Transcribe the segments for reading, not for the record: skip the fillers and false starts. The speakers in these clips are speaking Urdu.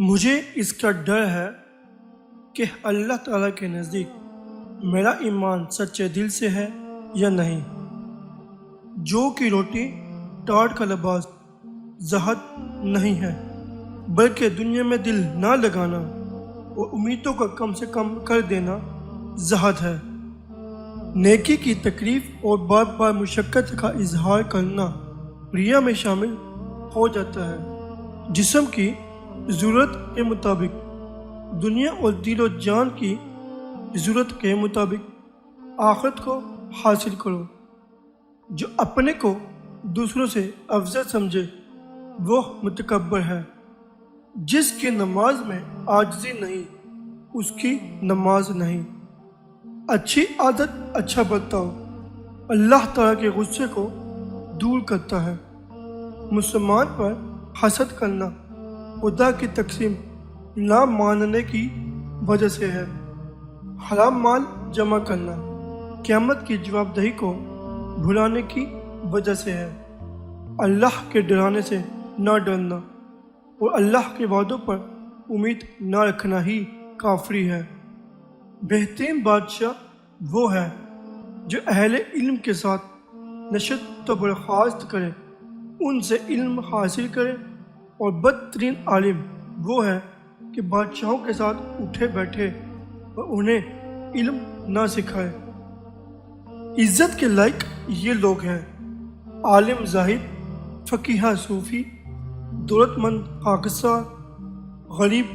مجھے اس کا ڈر ہے کہ اللہ تعالیٰ کے نزدیک میرا ایمان سچے دل سے ہے یا نہیں۔ جو کہ روٹی ٹاٹ کا لباس زہد نہیں ہے، بلکہ دنیا میں دل نہ لگانا اور امیدوں کا کم سے کم کر دینا زہد ہے۔ نیکی کی تکلیف اور بار بار مشقت کا اظہار کرنا ریا میں شامل ہو جاتا ہے۔ جسم کی ضرورت کے مطابق دنیا اور دل و جان کی ضرورت کے مطابق آخرت کو حاصل کرو۔ جو اپنے کو دوسروں سے افضل سمجھے وہ متکبر ہے۔ جس کی نماز میں عاجزی نہیں اس کی نماز نہیں۔ اچھی عادت اچھا برتاؤ اللہ تعالیٰ کے غصے کو دور کرتا ہے۔ مسلمان پر حسد کرنا خدا کی تقسیم نہ ماننے کی وجہ سے ہے۔ حرام مال جمع کرنا قیامت کی جواب دہی کو بھلانے کی وجہ سے ہے۔ اللہ کے ڈرانے سے نہ ڈرنا اور اللہ کے وعدوں پر امید نہ رکھنا ہی کافری ہے۔ بہترین بادشاہ وہ ہے جو اہل علم کے ساتھ نشست و برخاست کرے، ان سے علم حاصل کرے، اور بدترین عالم وہ ہے کہ بادشاہوں کے ساتھ اٹھے بیٹھے اور انہیں علم نہ سکھائے۔ عزت کے لائق یہ لوگ ہیں: عالم زاہد، فقیہ صوفی، دولت مند خاکسار، غریب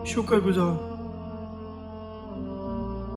شکر گزار۔